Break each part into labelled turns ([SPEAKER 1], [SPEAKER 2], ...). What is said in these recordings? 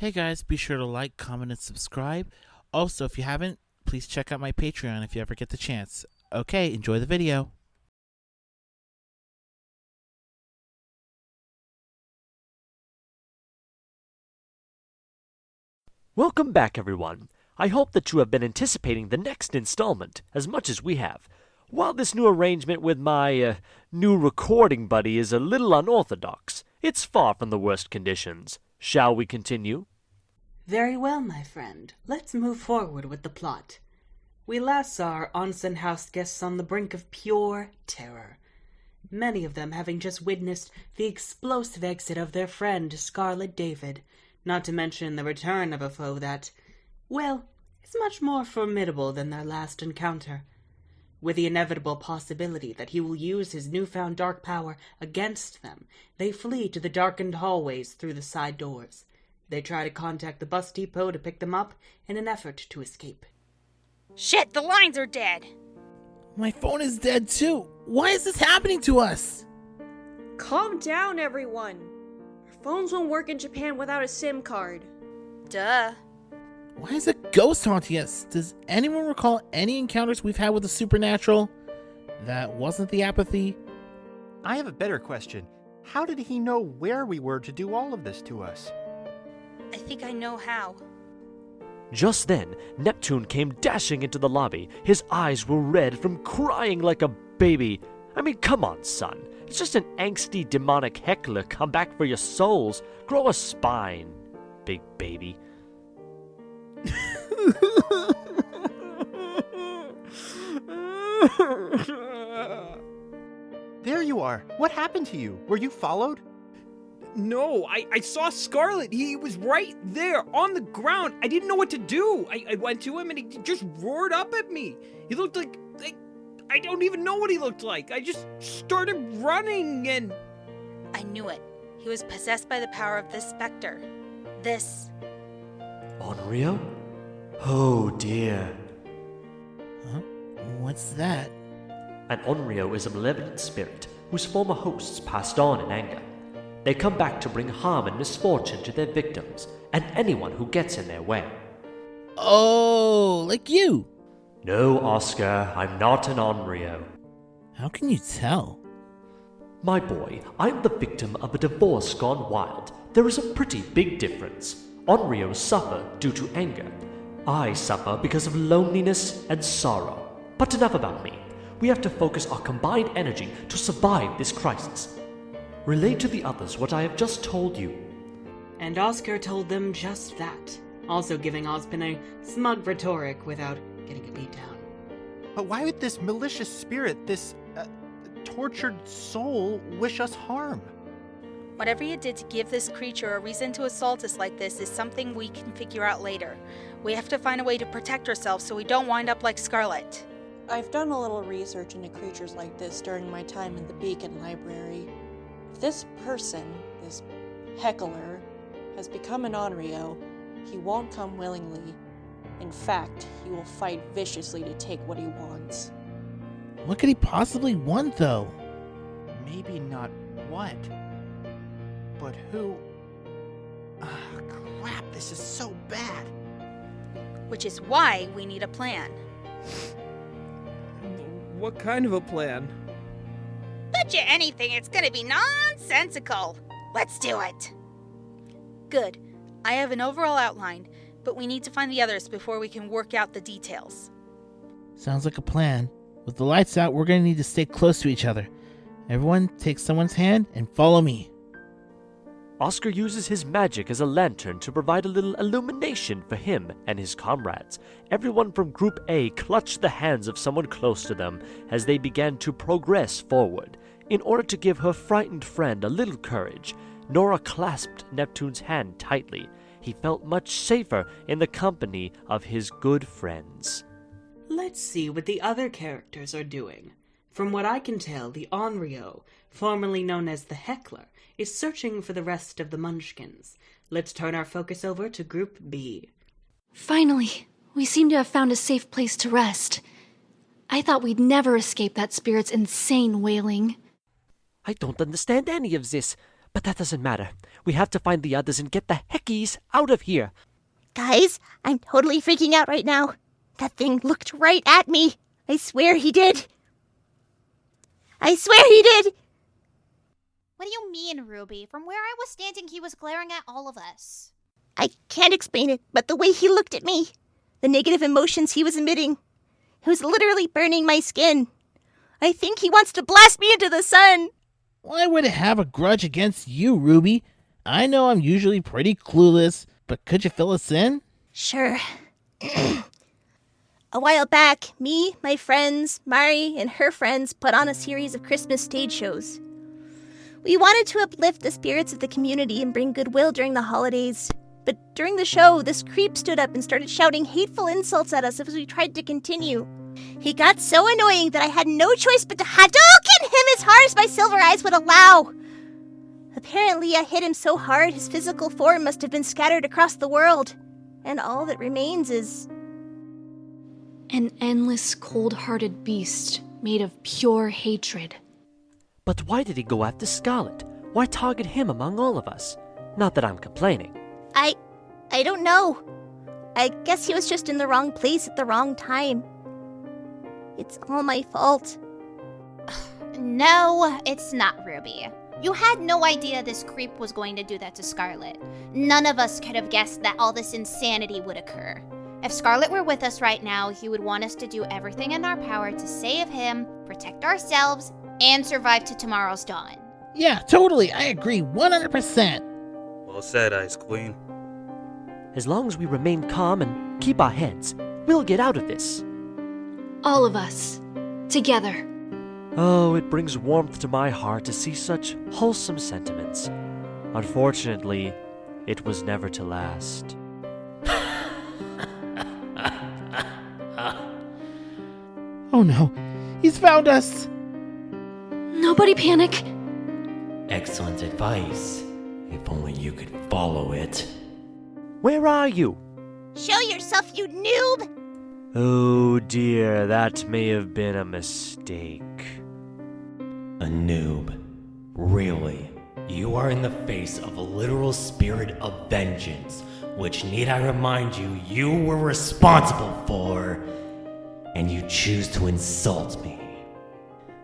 [SPEAKER 1] Hey guys, be sure to like, comment, and subscribe. Also, if you haven't, please check out my Patreon if you ever get the chance. Okay, enjoy the video.
[SPEAKER 2] Welcome back, everyone. I hope that you have been anticipating the next installment as much as we have. While this new arrangement with my new recording buddy is a little unorthodox, it's far from the worst conditions. Shall we continue?
[SPEAKER 3] Very well, my friend. Let's move forward with the plot. We last saw our onsen house guests on the brink of pure terror, many of them having just witnessed the explosive exit of their friend Scarlet David, not to mention the return of a foe that, well, is much more formidable than their last encounter, with the inevitable possibility that he will use his newfound dark power against them. They flee to the darkened hallways through the side doors. They try to contact the bus depot to pick them up in an effort to escape.
[SPEAKER 4] Shit, the lines are dead!
[SPEAKER 1] My phone is dead too. Why is this happening to us?
[SPEAKER 5] Calm down, everyone. Our phones won't work in Japan without a SIM card.
[SPEAKER 4] Duh.
[SPEAKER 1] Why is a ghost haunting us? Does anyone recall any encounters we've had with the supernatural? That wasn't the apathy.
[SPEAKER 6] I have a better question. How did he know where we were to do all of this to us?
[SPEAKER 4] I think I know how.
[SPEAKER 2] Just then, Neptune came dashing into the lobby. His eyes were red from crying like a baby. I mean, come on, son. It's just an angsty demonic heckler come back for your souls. Grow a spine, big baby.
[SPEAKER 6] There you are. What happened to you? Were you followed?
[SPEAKER 7] No, I saw Scarlet. He was right there on the ground. I didn't know what to do. I went to him and he just roared up at me. He looked like I don't even know what he looked like. I just started running and...
[SPEAKER 4] I knew it. He was possessed by the power of this specter. This.
[SPEAKER 2] Onryo? Oh dear.
[SPEAKER 1] Huh? What's that?
[SPEAKER 2] An Onryo is a malevolent spirit whose former hosts passed on in anger. They come back to bring harm and misfortune to their victims and anyone who gets in their way.
[SPEAKER 1] Oh, like you.
[SPEAKER 2] No, Oscar, I'm not an Onryo.
[SPEAKER 1] How can you tell?
[SPEAKER 2] My boy, I'm the victim of a divorce gone wild. There is a pretty big difference. Onryos suffer due to anger. I suffer because of loneliness and sorrow. But enough about me. We have to focus our combined energy to survive this crisis. Relay to the others what I have just told you.
[SPEAKER 3] And Oscar told them just that, also giving Ozpin a smug rhetoric without getting it beat down.
[SPEAKER 6] But why would this malicious spirit, this tortured soul, wish us harm?
[SPEAKER 4] Whatever you did to give this creature a reason to assault us like this is something we can figure out later. We have to find a way to protect ourselves so we don't wind up like Scarlet.
[SPEAKER 5] I've done a little research into creatures like this during my time in the Beacon Library. If this person, this heckler, has become an Onryo, he won't come willingly. In fact, he will fight viciously to take what he wants.
[SPEAKER 1] What could he possibly want, though?
[SPEAKER 6] Maybe not what, but who? Crap, this is so bad.
[SPEAKER 4] Which is why we need a plan.
[SPEAKER 7] What kind of a plan?
[SPEAKER 4] Bet you anything it's gonna be nonsensical. Let's do it. Good. I have an overall outline, but we need to find the others before we can work out the details.
[SPEAKER 1] Sounds like a plan. With the lights out, we're gonna need to stay close to each other. Everyone take someone's hand and follow me.
[SPEAKER 2] Oscar uses his magic as a lantern to provide a little illumination for him and his comrades. Everyone from Group A clutched the hands of someone close to them as they began to progress forward. In order to give her frightened friend a little courage, Nora clasped Neptune's hand tightly. He felt much safer in the company of his good friends.
[SPEAKER 3] Let's see what the other characters are doing. From what I can tell, the Onryo, formerly known as the Heckler, is searching for the rest of the Munchkins. Let's turn our focus over to Group B.
[SPEAKER 8] Finally, we seem to have found a safe place to rest. I thought we'd never escape that spirit's insane wailing.
[SPEAKER 2] I don't understand any of this. But that doesn't matter. We have to find the others and get the heckies out of here.
[SPEAKER 9] Guys, I'm totally freaking out right now. That thing looked right at me. I swear he did. I swear he did!
[SPEAKER 10] What do you mean, Ruby? From where I was standing, he was glaring at all of us.
[SPEAKER 9] I can't explain it, but the way he looked at me, the negative emotions he was emitting, it was literally burning my skin. I think he wants to blast me into the sun.
[SPEAKER 1] Why would it have a grudge against you, Ruby? I know I'm usually pretty clueless, but could you fill us in?
[SPEAKER 9] Sure. A while back, me, my friends, Mari, and her friends put on a series of Christmas stage shows. We wanted to uplift the spirits of the community and bring goodwill during the holidays. But during the show, this creep stood up and started shouting hateful insults at us as we tried to continue. He got so annoying that I had no choice but to Hadouken him as hard as my silver eyes would allow. Apparently, I hit him so hard his physical form must have been scattered across the world. And all that remains is...
[SPEAKER 8] An endless, cold-hearted beast made of pure hatred.
[SPEAKER 2] But why did he go after Scarlet? Why target him among all of us? Not that I'm complaining.
[SPEAKER 9] I don't know. I guess he was just in the wrong place at the wrong time. It's all my fault.
[SPEAKER 10] No, it's not, Ruby. You had no idea this creep was going to do that to Scarlet. None of us could have guessed that all this insanity would occur. If Scarlet were with us right now, he would want us to do everything in our power to save him, protect ourselves, and survive to tomorrow's dawn.
[SPEAKER 1] Yeah, totally. I agree 100%.
[SPEAKER 11] Well said, Ice Queen.
[SPEAKER 2] As long as we remain calm and keep our heads, we'll get out of this.
[SPEAKER 8] All of us. Together.
[SPEAKER 2] Oh, it brings warmth to my heart to see such wholesome sentiments. Unfortunately, it was never to last.
[SPEAKER 1] Oh no, he's found us!
[SPEAKER 8] Nobody panic.
[SPEAKER 12] Excellent advice. If only you could follow it.
[SPEAKER 2] Where are you?
[SPEAKER 9] Show yourself, you noob!
[SPEAKER 2] Oh dear, that may have been a mistake.
[SPEAKER 12] A noob. Really? You are in the face of a literal spirit of vengeance, which, need I remind you, you were responsible for, and you choose to insult me.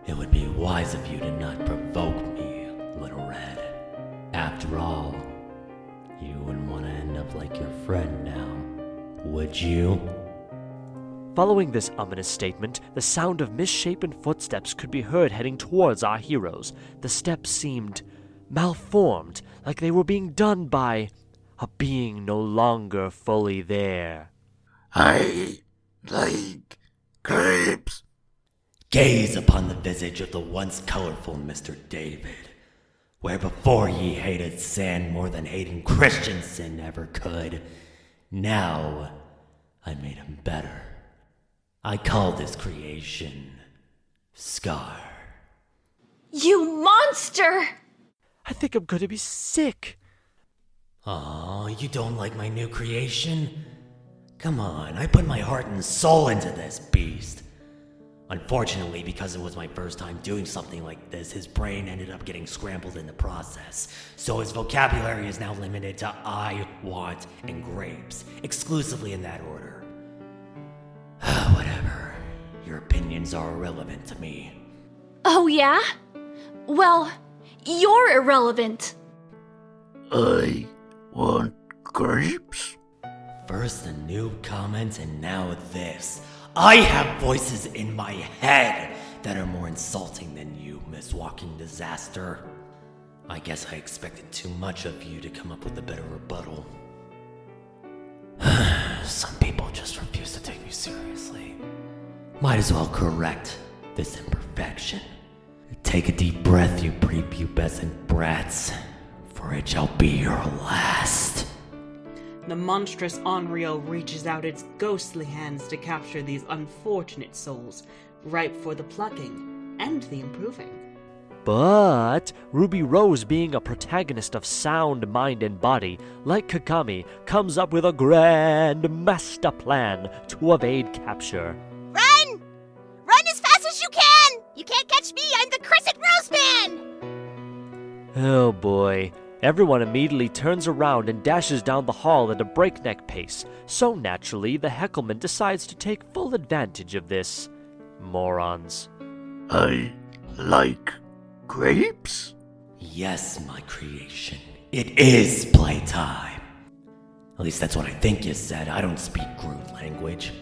[SPEAKER 12] It would be wise of you to not provoke me, Little Red. After all, you wouldn't want to end up like your friend now, would you?
[SPEAKER 2] Following this ominous statement, the sound of misshapen footsteps could be heard heading towards our heroes. The steps seemed malformed, like they were being done by a being no longer fully there.
[SPEAKER 12] I like grapes. Gaze upon the visage of the once colorful Mr. David, where before ye hated sand more than hating Christensen ever could. Now, I made him better. I call this creation Scar.
[SPEAKER 8] You monster!
[SPEAKER 2] I think I'm gonna be sick.
[SPEAKER 12] Aw, you don't like my new creation? Come on, I put my heart and soul into this beast. Unfortunately, because it was my first time doing something like this, his brain ended up getting scrambled in the process. So his vocabulary is now limited to I, want, and grapes, exclusively in that order. Whatever. Your opinions are irrelevant to me.
[SPEAKER 8] Oh yeah? Well, you're irrelevant.
[SPEAKER 12] I want grapes. First the noob comments and now this. I have voices in my head that are more insulting than you, Miss Walking Disaster. I guess I expected too much of you to come up with a better rebuttal. Some people just refuse to take me seriously. Might as well correct this imperfection. Take a deep breath, you prepubescent brats, for it shall be your last.
[SPEAKER 3] The monstrous Onryo reaches out its ghostly hands to capture these unfortunate souls, ripe for the plucking and the improving.
[SPEAKER 2] But Ruby Rose, being a protagonist of sound mind and body, like Kagami, comes up with a grand master plan to evade capture.
[SPEAKER 9] Run! Run as fast as you can! You can't catch me, I'm the Crescent Rose Man!
[SPEAKER 2] Oh boy. Everyone immediately turns around and dashes down the hall at a breakneck pace. So naturally, the Heckleman decides to take full advantage of this. Morons.
[SPEAKER 13] I like grapes?
[SPEAKER 12] Yes, my creation. It is playtime. At least that's what I think you said. I don't speak Groot language.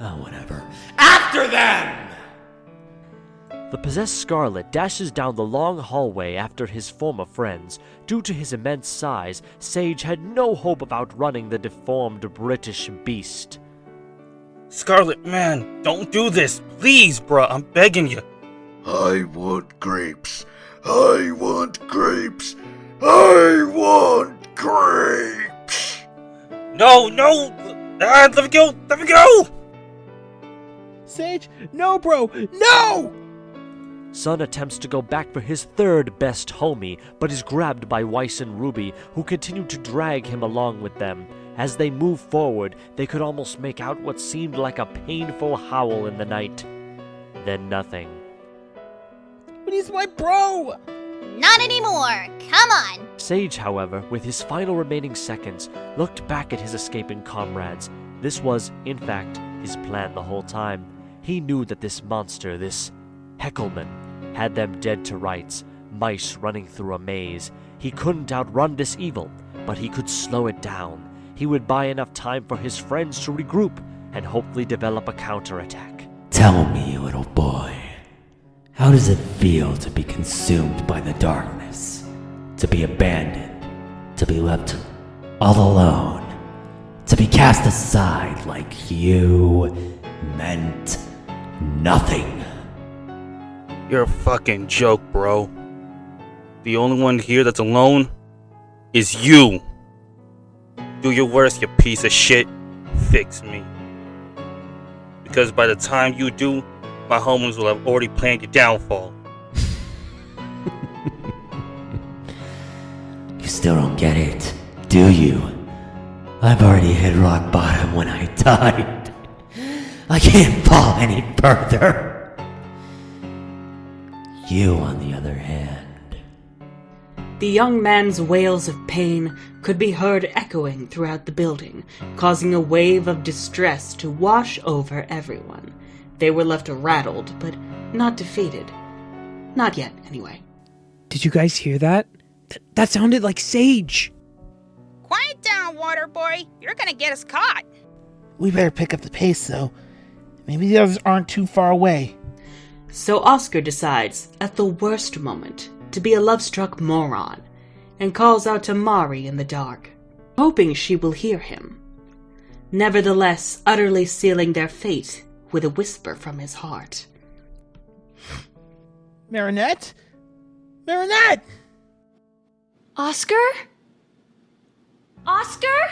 [SPEAKER 12] Oh, whatever. After them!
[SPEAKER 2] The possessed Scarlet dashes down the long hallway after his former friends. Due to his immense size, Sage had no hope of outrunning the deformed British beast.
[SPEAKER 11] Scarlet, man, don't do this. Please, bruh, I'm begging you.
[SPEAKER 13] I want grapes. I want grapes. I want grapes.
[SPEAKER 11] No! Let me go! Let me go!
[SPEAKER 1] Sage, no, bro, no!
[SPEAKER 2] Sun attempts to go back for his third best homie, but is grabbed by Weiss and RWBY, who continue to drag him along with them. As they move forward, they could almost make out what seemed like a painful howl in the night. Then nothing.
[SPEAKER 1] But he's my bro!
[SPEAKER 10] Not anymore! Come on!
[SPEAKER 2] Sage, however, with his final remaining seconds, looked back at his escaping comrades. This was, in fact, his plan the whole time. He knew that this monster, this Heckleman, had them dead to rights, mice running through a maze. He couldn't outrun this evil, but he could slow it down. He would buy enough time for his friends to regroup and hopefully develop a counterattack.
[SPEAKER 12] Tell me, little boy, how does it feel to be consumed by the darkness? To be abandoned? To be left all alone? To be cast aside like you meant nothing?
[SPEAKER 11] You're a fucking joke, bro. The only one here that's alone is you. Do your worst, you piece of shit. Fix me. Because by the time you do, my homies will have already planned your downfall.
[SPEAKER 12] You still don't get it, do you? I've already hit rock bottom when I died. I can't fall any further. You, on the other hand.
[SPEAKER 3] The young man's wails of pain could be heard echoing throughout the building, causing a wave of distress to wash over everyone. They were left rattled, but not defeated. Not yet, anyway.
[SPEAKER 7] Did you guys hear that? That sounded like Sage.
[SPEAKER 4] Quiet down, water boy. You're gonna get us caught.
[SPEAKER 1] We better pick up the pace, though. Maybe the others aren't too far away.
[SPEAKER 3] So Oscar decides, at the worst moment, to be a love-struck moron, and calls out to Mari in the dark, hoping she will hear him. Nevertheless, utterly sealing their fate with a whisper from his heart.
[SPEAKER 1] Marinette? Marinette!
[SPEAKER 8] Oscar? Oscar?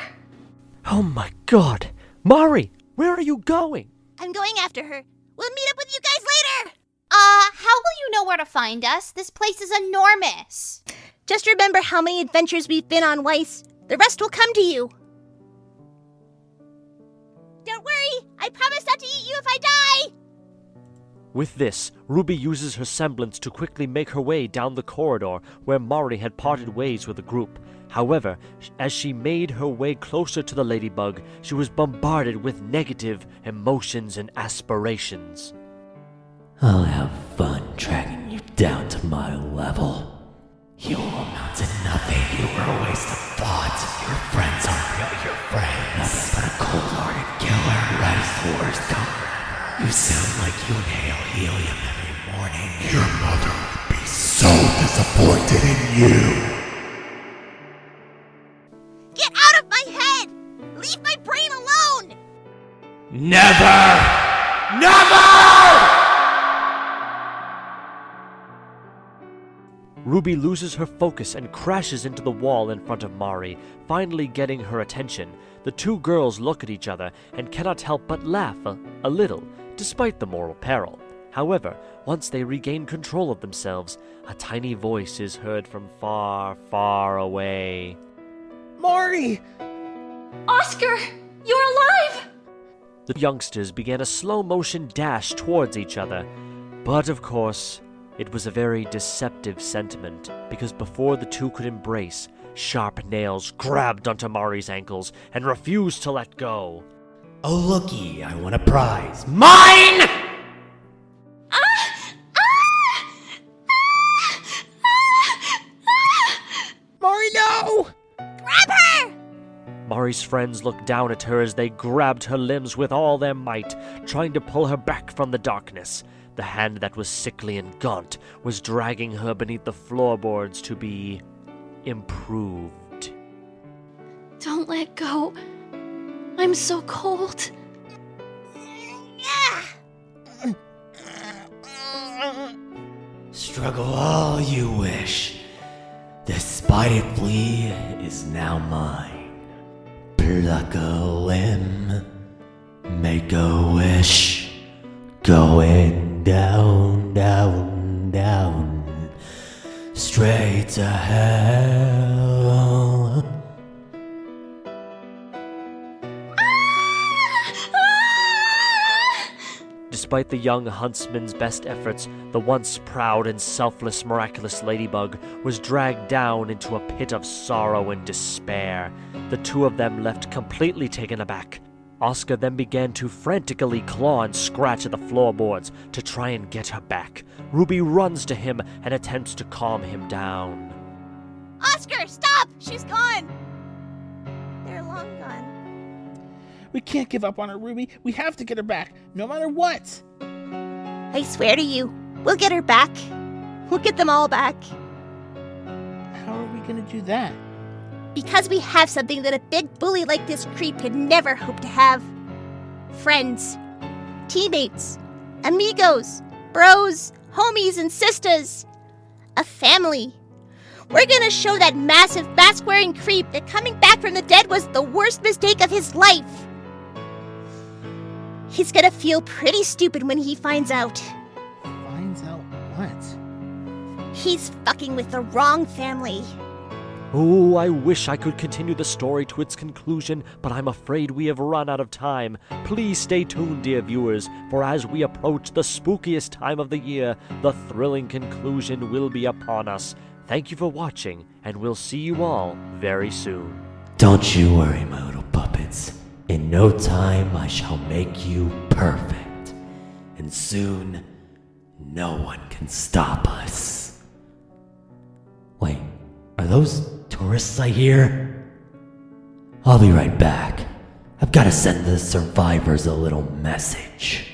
[SPEAKER 2] Oh my god! Mari, where are you going?
[SPEAKER 9] I'm going after her. We'll meet up with you guys later!
[SPEAKER 10] How will you know where to find us? This place is enormous.
[SPEAKER 9] Just remember how many adventures we've been on, Weiss. The rest will come to you. Don't worry, I promise not to eat you if I die!
[SPEAKER 2] With this, RWBY uses her semblance to quickly make her way down the corridor where Mari had parted ways with the group. However, as she made her way closer to the Ladybug, she was bombarded with negative emotions and aspirations.
[SPEAKER 12] I'll have fun tracking you down to my level. You will amount to nothing. You were a waste of thought. Your friends aren't really your friends. Nothing but a cold-hearted killer. Right as the worst come. You sound like you inhale helium every morning.
[SPEAKER 13] Your mother would be so disappointed in you.
[SPEAKER 9] Get out of my head! Leave my brain alone!
[SPEAKER 12] Never! Never!
[SPEAKER 2] RWBY loses her focus and crashes into the wall in front of Mari, finally getting her attention. The two girls look at each other and cannot help but laugh a little, despite the moral peril. However, once they regain control of themselves, a tiny voice is heard from far, far away.
[SPEAKER 1] Mari!
[SPEAKER 8] Oscar! You're alive!
[SPEAKER 2] The youngsters began a slow-motion dash towards each other, but of course, It was a very deceptive sentiment, because before the two could embrace, sharp nails grabbed onto Mari's ankles and refused to let go.
[SPEAKER 12] Oh, looky, I want a prize. Mine!
[SPEAKER 1] Mari, no!
[SPEAKER 9] Grab her!
[SPEAKER 2] Mari's friends looked down at her as they grabbed her limbs with all their might, trying to pull her back from the darkness. The hand that was sickly and gaunt was dragging her beneath the floorboards to be improved.
[SPEAKER 8] Don't let go. I'm so cold.
[SPEAKER 12] Struggle all you wish. This spotted flea is now mine. Pluck a limb, make a wish. Going down, down, down, straight to hell.
[SPEAKER 2] Despite the young huntsman's best efforts, the once proud and selfless Miraculous Ladybug was dragged down into a pit of sorrow and despair. The two of them left completely taken aback. Oscar then began to frantically claw and scratch at the floorboards to try and get her back. Ruby runs to him and attempts to calm him down.
[SPEAKER 9] Oscar, stop! She's gone! They're long gone.
[SPEAKER 1] We can't give up on her, Ruby. We have to get her back, no matter what.
[SPEAKER 9] I swear to you, we'll get her back. We'll get them all back.
[SPEAKER 1] How are we gonna do that?
[SPEAKER 9] Because we have something that a big bully like this creep could never hope to have. Friends. Teammates. Amigos. Bros. Homies and sisters. A family. We're gonna show that massive mask-wearing creep that coming back from the dead was the worst mistake of his life. He's gonna feel pretty stupid when he finds out.
[SPEAKER 1] Finds out what?
[SPEAKER 9] He's fucking with the wrong family.
[SPEAKER 2] Oh, I wish I could continue the story to its conclusion, but I'm afraid we have run out of time. Please stay tuned, dear viewers, for as we approach the spookiest time of the year, the thrilling conclusion will be upon us. Thank you for watching, and we'll see you all very soon.
[SPEAKER 12] Don't you worry, my little puppets. In no time, I shall make you perfect. And soon, no one can stop us. Wait, are those tourists I hear? I'll be right back. I've got to send the survivors a little message.